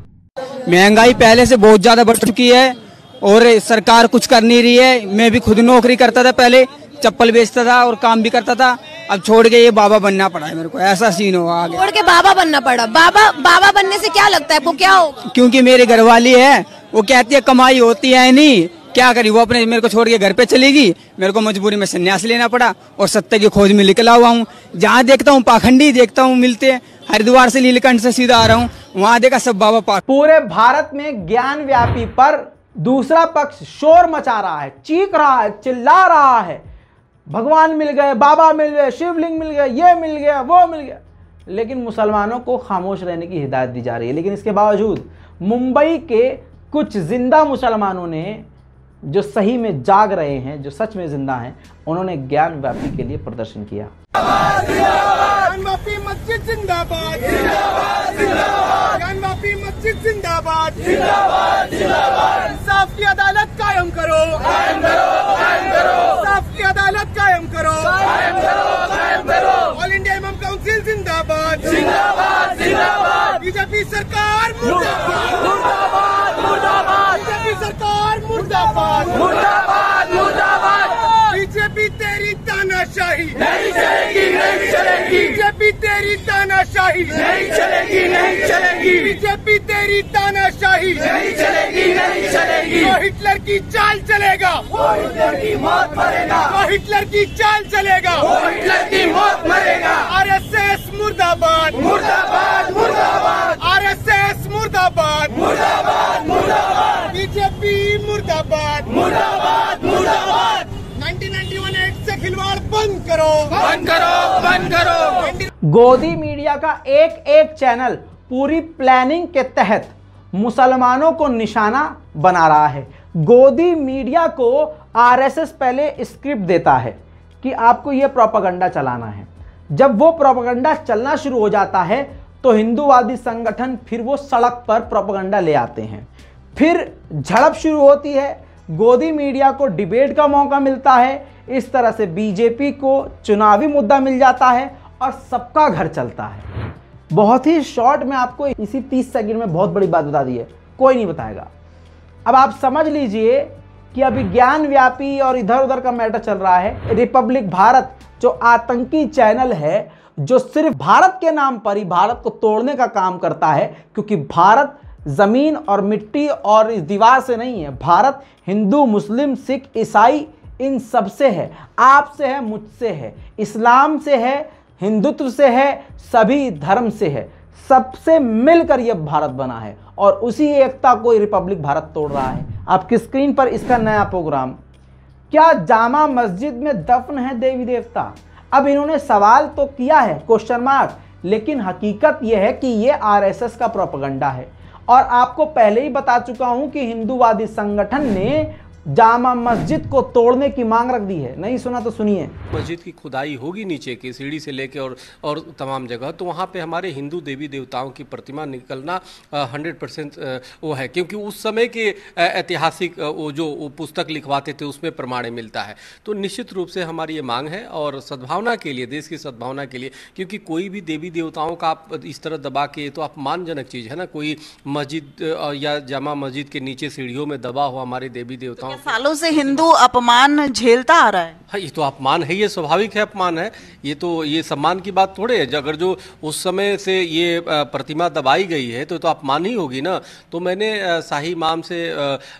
महंगाई पहले से बहुत ज्यादा बढ़ चुकी है और सरकार कुछ कर नहीं रही है। मैं भी खुद नौकरी करता था, पहले चप्पल बेचता था और काम भी करता था, अब छोड़ के ये बाबा बनना पड़ा है मेरे को। ऐसा सीन हुआ आगे, छोड़ के बाबा बनना पड़ा। बाबा बनने से क्या लगता है आपको, क्या हो? क्योंकि मेरी घरवाली है, वो कहती है कमाई होती है नहीं, क्या करी, वो अपने मेरे को छोड़ के घर पे चलेगी। मेरे को मजबूरी में संन्यास लेना पड़ा और सत्य की खोज में निकला हुआ हूँ। जहाँ देखता हूँ पाखंडी देखता हूँ मिलते, हरिद्वार से नीलकंठ से सीधा आ रहा हूँ, वहाँ देखा सब बाबा पाख। पूरे भारत में ज्ञान व्यापी पर दूसरा पक्ष शोर मचा रहा है, चीख रहा है, चिल्ला रहा है, भगवान मिल गए, बाबा मिल गए, शिवलिंग मिल गए, ये मिल गया, वो मिल गया। लेकिन मुसलमानों को खामोश रहने की हिदायत दी जा रही है। लेकिन इसके बावजूद मुंबई के कुछ जिंदा मुसलमानों ने, जो सही में जाग रहे हैं, जो सच में जिंदा हैं, उन्होंने ज्ञान व्यापी के लिए प्रदर्शन किया। ज्ञानवापी मस्जिद जिंदाबाद, ज्ञानवापी मस्जिद जिंदाबाद, इंसाफ की अदालत कायम करो, इंसाफ की अदालत कायम करो, ऑल इंडिया इमाम काउंसिल जिंदाबाद, बीजेपी सरकार मुर्दाबाद, बीजेपी सरकार मुर्दाबाद, बीजेपी तेरी तानाशाही नहीं चलेगी, नहीं चलेगी, बीजेपी तेरी तानाशाही नहीं चलेगी, नहीं चलेगी, बीजेपी तेरी तानाशाही नहीं चलेगी, नहीं चलेगी। वो हिटलर की चाल चलेगा, वो हिटलर की मौत मरेगा, वो हिटलर की चाल चलेगा, वो हिटलर की मौत मरेगा। आरएसएस मुर्दाबाद, मुर्दाबाद, मुर्दाबाद, आरएसएस मुर्दाबाद, मुर्दाबाद, मुर्दाबाद, बीजेपी मुर्दाबाद, मुर्दाबाद, मुर्दाबाद। 1991 एक्ट से खिलवाड़ बंद करो, बंद करो, बंद करो। गोदी मीडिया का एक चैनल पूरी प्लानिंग के तहत मुसलमानों को निशाना बना रहा है। गोदी मीडिया को आरएसएस पहले स्क्रिप्ट देता है कि आपको यह प्रोपेगेंडा चलाना है। जब वो प्रोपेगेंडा चलना शुरू हो जाता है तो हिंदूवादी संगठन फिर वो सड़क पर प्रोपेगेंडा ले आते हैं। फिर झड़प शुरू होती है, गोदी मीडिया को डिबेट का मौका मिलता है। इस तरह से बीजेपी को चुनावी मुद्दा मिल जाता है और सबका घर चलता है। बहुत ही शॉर्ट में आपको इसी 30 सेकंड में बहुत बड़ी बात बता दी है, कोई नहीं बताएगा। अब आप समझ लीजिए कि अभी ज्ञान व्यापी और इधर उधर का मैटर चल रहा है। रिपब्लिक भारत जो आतंकी चैनल है, जो सिर्फ भारत के नाम पर ही भारत को तोड़ने का काम करता है, क्योंकि भारत जमीन और मिट्टी और इस दीवार से नहीं है। भारत हिंदू, मुस्लिम, सिख, ईसाई इन सब से है, आपसे है, मुझसे है, इस्लाम से है, हिंदुत्व से है, सभी धर्म से है। सबसे मिलकर यह भारत बना है और उसी एकता को रिपब्लिक भारत तोड़ रहा है। आपकी स्क्रीन पर इसका नया प्रोग्राम, क्या जामा मस्जिद में दफन है देवी देवता? अब इन्होंने सवाल तो किया है, क्वेश्चन मार्क, लेकिन हकीकत यह है कि यह आरएसएस का प्रोपेगेंडा है। और आपको पहले ही बता चुका हूं कि हिंदूवादी संगठन ने जामा मस्जिद को तोड़ने की मांग रख दी है। नहीं सुना तो सुनिए। मस्जिद की खुदाई होगी नीचे की सीढ़ी से लेके और तमाम जगह, तो वहाँ पे हमारे हिंदू देवी देवताओं की प्रतिमा निकलना 100% वो है, क्योंकि उस समय के ऐतिहासिक वो जो वो पुस्तक लिखवाते थे उसमें प्रमाण मिलता है। तो निश्चित रूप से हमारी ये मांग है और सद्भावना के लिए, देश की सद्भावना के लिए, क्योंकि कोई भी देवी देवताओं का आप इस तरह दबा के, तो अपमानजनक चीज़ है ना। कोई मस्जिद या जामा मस्जिद के नीचे सीढ़ियों में दबा हुआ हमारे देवी देवताओं, सालों से हिंदू अपमान झेलता आ रहा है। हाँ, ये तो अपमान है, ये स्वाभाविक है, अपमान है। ये सम्मान की बात थोड़े है। अगर जो उस समय से ये प्रतिमा दबाई गई है तो अपमान ही होगी ना। तो मैंने शाही इमाम से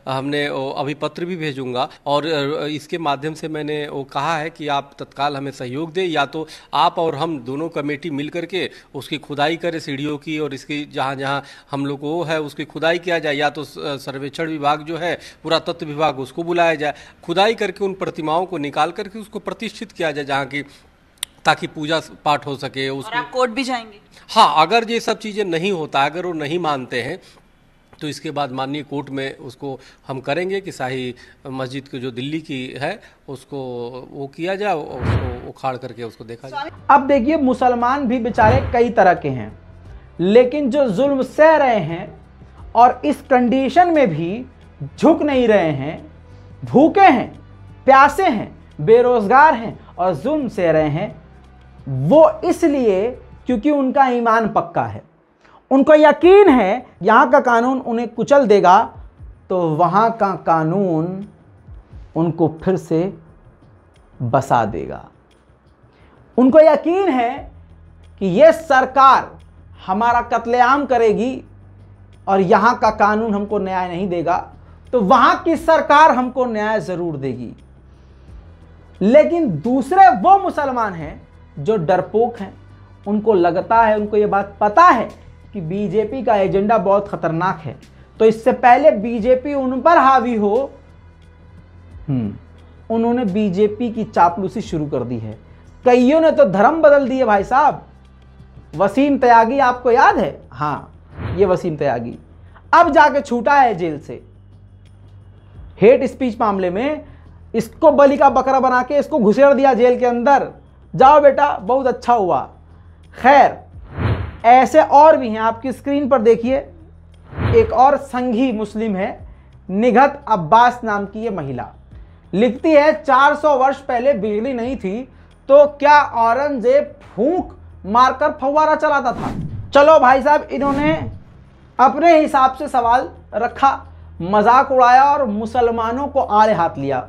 हमने अभी पत्र भी भेजूंगा और इसके माध्यम से मैंने वो कहा है कि आप तत्काल हमें सहयोग दें, या तो आप और हम दोनों कमेटी मिल करके उसकी खुदाई करें सीढ़ियों की, और इसकी जहाँ जहाँ हम लोग को है उसकी खुदाई किया जाए, या तो सर्वेक्षण विभाग जो है, पुरातत्व विभाग, उसको बुलाया जाए, खुदाई करके उन प्रतिमाओं को निकाल करके उसको प्रतिष्ठित किया जाए जहाँ की, ताकि पूजा पाठ हो सके। और आप कोर्ट भी जाएंगे? हाँ, अगर ये सब चीज़ें नहीं होता, अगर वो नहीं मानते हैं तो इसके बाद माननीय कोर्ट में उसको हम करेंगे कि शाही मस्जिद की जो दिल्ली की है उसको वो किया जाए, उसको उखाड़ करके उसको देखा जाए। अब देखिए, मुसलमान भी बेचारे कई तरह के हैं, लेकिन जो जुल्म सह रहे हैं और इस कंडीशन में भी झुक नहीं रहे हैं, भूखे हैं, प्यासे हैं, बेरोजगार हैं और जुल्म सह रहे हैं, वो इसलिए क्योंकि उनका ईमान पक्का है। उनको यकीन है यहाँ का कानून उन्हें कुचल देगा तो वहाँ का कानून उनको फिर से बसा देगा। उनको यकीन है कि ये सरकार हमारा कत्लेआम करेगी और यहाँ का कानून हमको न्याय नहीं देगा, तो वहाँ की सरकार हमको न्याय ज़रूर देगी। लेकिन दूसरे वो मुसलमान हैं जो डरपोक हैं, उनको लगता है, उनको ये बात पता है कि बीजेपी का एजेंडा बहुत खतरनाक है, तो इससे पहले बीजेपी उन पर हावी हो, उन्होंने बीजेपी की चापलूसी शुरू कर दी है। कईयों ने तो धर्म बदल दिए भाई साहब। वसीम त्यागी आपको याद है? हाँ, ये वसीम त्यागी अब जाके छूटा है जेल से। हेट स्पीच मामले में इसको बलि का बकरा बना के इसको घुसेड़ दिया जेल के अंदर। जाओ बेटा, बहुत अच्छा हुआ। खैर, ऐसे और भी हैं, आपकी स्क्रीन पर देखिए। एक और संघी मुस्लिम है, निघत अब्बास नाम की ये महिला, लिखती है 400 वर्ष पहले बिजली नहीं थी तो क्या औरंगजेब फूंक मारकर फव्वारा चलाता था? चलो भाई साहब, इन्होंने अपने हिसाब से सवाल रखा, मजाक उड़ाया और मुसलमानों को आड़े हाथ लिया।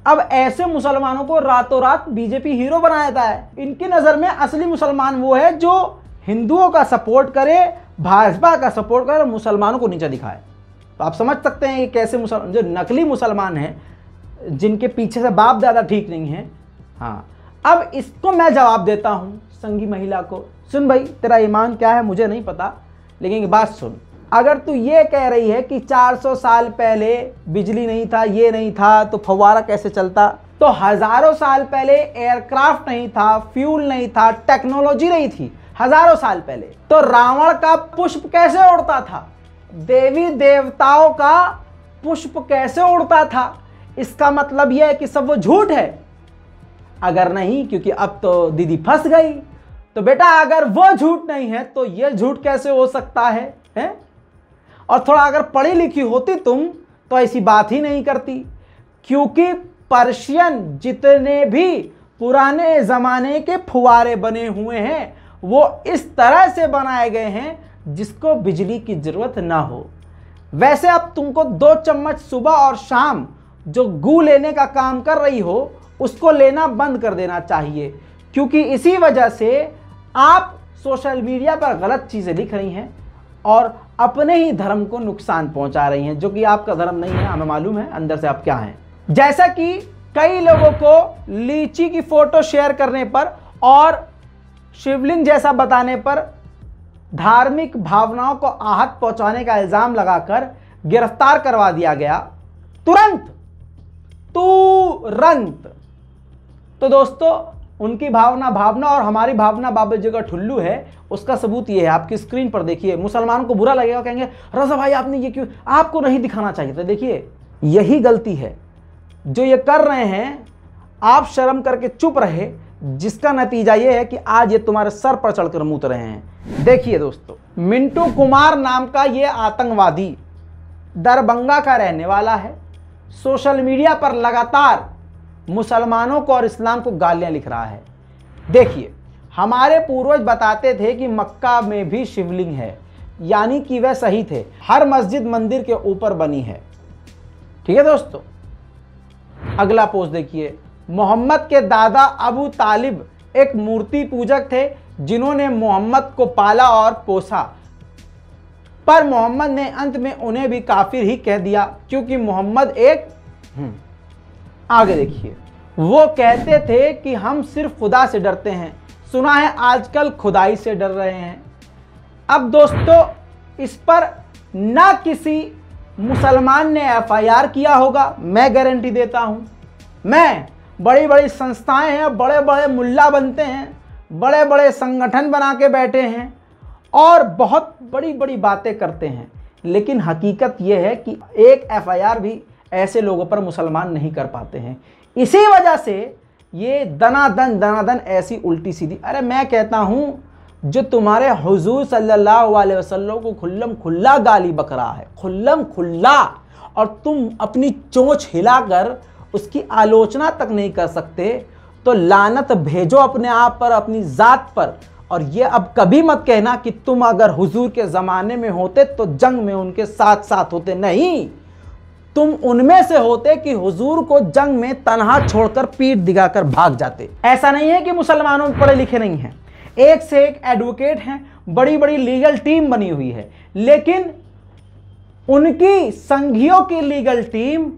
अब ऐसे मुसलमानों को रातों रात बीजेपी हीरो बना देता है। इनकी नज़र में असली मुसलमान वो है जो हिंदुओं का सपोर्ट करे, भाजपा का सपोर्ट करे, मुसलमानों को नीचे दिखाए। तो आप समझ सकते हैं ये कैसे मुसलमान, जो नकली मुसलमान हैं, जिनके पीछे से बाप दादा ठीक नहीं है। हाँ, अब इसको मैं जवाब देता हूँ संघी महिला को। सुन भाई, तेरा ईमान क्या है मुझे नहीं पता, लेकिन एक बात सुन, अगर तू ये कह रही है कि 400 साल पहले बिजली नहीं था, ये नहीं था, तो फव्वारा कैसे चलता, तो हजारों साल पहले एयरक्राफ्ट नहीं था, फ्यूल नहीं था, टेक्नोलॉजी नहीं थी हजारों साल पहले, तो रावण का पुष्प कैसे उड़ता था, देवी देवताओं का पुष्प कैसे उड़ता था? इसका मतलब यह है कि सब वो झूठ है? अगर नहीं, क्योंकि अब तो दीदी फंस गई, तो बेटा अगर वो झूठ नहीं है तो ये झूठ कैसे हो सकता है? और थोड़ा अगर पढ़ी लिखी होती तुम तो ऐसी बात ही नहीं करती, क्योंकि पर्शियन जितने भी पुराने ज़माने के फुवारे बने हुए हैं वो इस तरह से बनाए गए हैं जिसको बिजली की ज़रूरत ना हो। वैसे अब तुमको 2 चम्मच सुबह और शाम जो गू लेने का काम कर रही हो उसको लेना बंद कर देना चाहिए, क्योंकि इसी वजह से आप सोशल मीडिया पर गलत चीज़ें लिख रही हैं और अपने ही धर्म को नुकसान पहुंचा रही हैं, जो कि आपका धर्म नहीं है, हमें मालूम है अंदर से आप क्या हैं। जैसा कि कई लोगों को लीची की फोटो शेयर करने पर और शिवलिंग जैसा बताने पर धार्मिक भावनाओं को आहत पहुंचाने का इल्जाम लगाकर गिरफ्तार करवा दिया गया तुरंत। तो दोस्तों, उनकी भावना और हमारी भावना बाबा जी का ठुल्लू है, उसका सबूत ये है, आपकी स्क्रीन पर देखिए। मुसलमानों को बुरा लगेगा, कहेंगे रज़ा भाई आपने ये क्यों, आपको नहीं दिखाना चाहिए था। देखिए, यही गलती है जो ये कर रहे हैं आप शर्म करके चुप रहे, जिसका नतीजा ये है कि आज ये तुम्हारे सर पर चढ़कर मूत रहे हैं। देखिए दोस्तों, मिंटू कुमार नाम का ये आतंकवादी दरभंगा का रहने वाला है, सोशल मीडिया पर लगातार मुसलमानों को और इस्लाम को गालियां लिख रहा है। देखिए, हमारे पूर्वज बताते थे कि मक्का में भी शिवलिंग है, यानी कि वह सही थे, हर मस्जिद मंदिर के ऊपर बनी है। ठीक है दोस्तों, अगला पोस्ट देखिए। मोहम्मद के दादा अबू तालिब एक मूर्ति पूजक थे जिन्होंने मोहम्मद को पाला और पोसा, पर मोहम्मद ने अंत में उन्हें भी काफिर ही कह दिया क्योंकि मोहम्मद एक आगे देखिए, वो कहते थे कि हम सिर्फ खुदा से डरते हैं, सुना है आजकल खुदाई से डर रहे हैं। अब दोस्तों, इस पर ना किसी मुसलमान ने एफआईआर किया होगा, मैं गारंटी देता हूं। मैं बड़ी बड़ी संस्थाएं हैं, बड़े बड़े मुल्ला बनते हैं, बड़े बड़े संगठन बना के बैठे हैं और बहुत बड़ी बड़ी बातें करते हैं, लेकिन हकीकत यह है कि एक एफआईआर भी ऐसे लोगों पर मुसलमान नहीं कर पाते हैं। इसी वजह से ये दनादन ऐसी उल्टी सीधी, अरे मैं कहता हूं जो तुम्हारे हुजूर सल्लल्लाहु अलैहि वसल्लम को खुल्लम खुल्ला गाली बक रहा है, खुल्लम खुल्ला, और तुम अपनी चोंच हिलाकर उसकी आलोचना तक नहीं कर सकते, तो लानत भेजो अपने आप पर, अपनी जात पर। और ये अब कभी मत कहना कि तुम अगर हुजूर के ज़माने में होते तो जंग में उनके साथ साथ होते, नहीं, तुम उनमें से होते कि हुजूर को जंग में तन्हा छोड़कर पीठ दिखाकर भाग जाते। ऐसा नहीं है कि मुसलमानों में पढ़े लिखे नहीं हैं, एक से एक एडवोकेट हैं, बड़ी बड़ी लीगल टीम बनी हुई है, लेकिन उनकी संघियों की लीगल टीम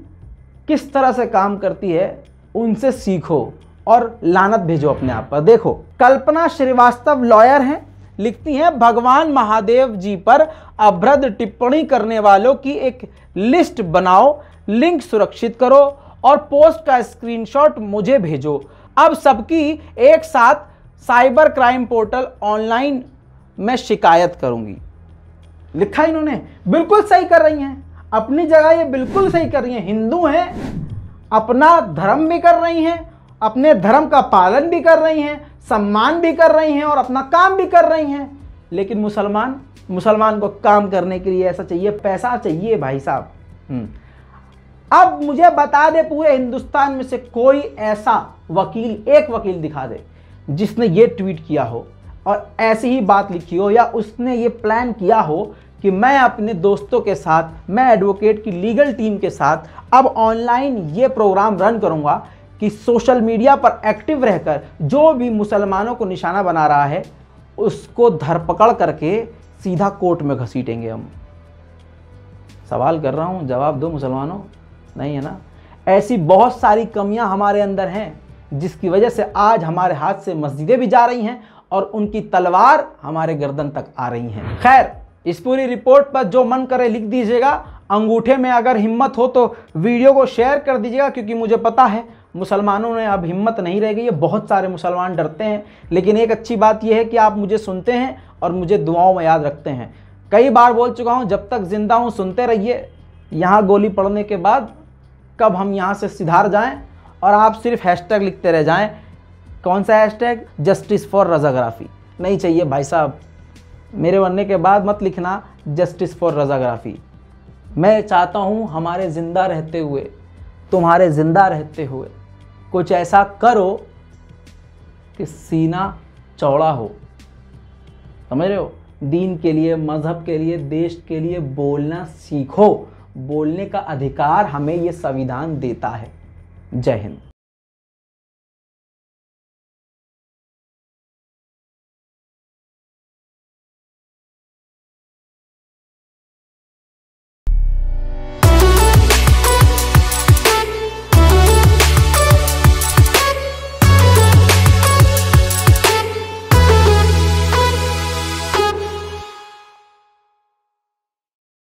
किस तरह से काम करती है उनसे सीखो और लानत भेजो अपने आप पर। देखो, कल्पना श्रीवास्तव लॉयर हैं, लिखती हैं भगवान महादेव जी पर अभद्र टिप्पणी करने वालों की एक लिस्ट बनाओ, लिंक सुरक्षित करो और पोस्ट का स्क्रीनशॉट मुझे भेजो। अब सबकी एक साथ साइबर क्राइम पोर्टल ऑनलाइन में शिकायत करूंगी। लिखा इन्होंने, बिल्कुल सही कर रही हैं, अपनी जगह ये बिल्कुल सही कर रही हैं। हिंदू हैं, अपना धर्म भी कर रही हैं, अपने धर्म का पालन भी कर रही हैं, सम्मान भी कर रही हैं और अपना काम भी कर रही हैं। लेकिन मुसलमान को काम करने के लिए ऐसा चाहिए, पैसा चाहिए भाई साहब। अब मुझे बता दे पूरे हिंदुस्तान में से कोई ऐसा वकील, एक वकील दिखा दे जिसने ये ट्वीट किया हो और ऐसी ही बात लिखी हो, या उसने ये प्लान किया हो कि मैं अपने दोस्तों के साथ, मैं एडवोकेट की लीगल टीम के साथ अब ऑनलाइन ये प्रोग्राम रन करूंगा कि सोशल मीडिया पर एक्टिव रहकर जो भी मुसलमानों को निशाना बना रहा है उसको धरपकड़ करके सीधा कोर्ट में घसीटेंगे हम। सवाल कर रहा हूं, जवाब दो मुसलमानों, नहीं है ना? ऐसी बहुत सारी कमियां हमारे अंदर हैं जिसकी वजह से आज हमारे हाथ से मस्जिदें भी जा रही हैं और उनकी तलवार हमारे गर्दन तक आ रही हैं। खैर, इस पूरी रिपोर्ट पर जो मन करे लिख दीजिएगा, अंगूठे में अगर हिम्मत हो तो वीडियो को शेयर कर दीजिएगा, क्योंकि मुझे पता है मुसलमानों में अब हिम्मत नहीं रह गई है, बहुत सारे मुसलमान डरते हैं। लेकिन एक अच्छी बात यह है कि आप मुझे सुनते हैं और मुझे दुआओं में याद रखते हैं। कई बार बोल चुका हूं, जब तक जिंदा हूं सुनते रहिए। यहाँ गोली पड़ने के बाद कब हम यहाँ से सिधार जाएं और आप सिर्फ हैशटैग लिखते रह जाएं। कौन सा हैशटैग? Justice for रज़ाग्राफी। नहीं चाहिए भाई साहब, मेरे बनने के बाद मत लिखना जस्टिस फॉर रज़ाग्राफी। मैं चाहता हूँ हमारे ज़िंदा रहते हुए, तुम्हारे ज़िंदा रहते हुए कुछ ऐसा करो कि सीना चौड़ा हो। समझ रहे हो? दीन के लिए, मज़हब के लिए, देश के लिए बोलना सीखो। बोलने का अधिकार हमें ये संविधान देता है। जय हिंद।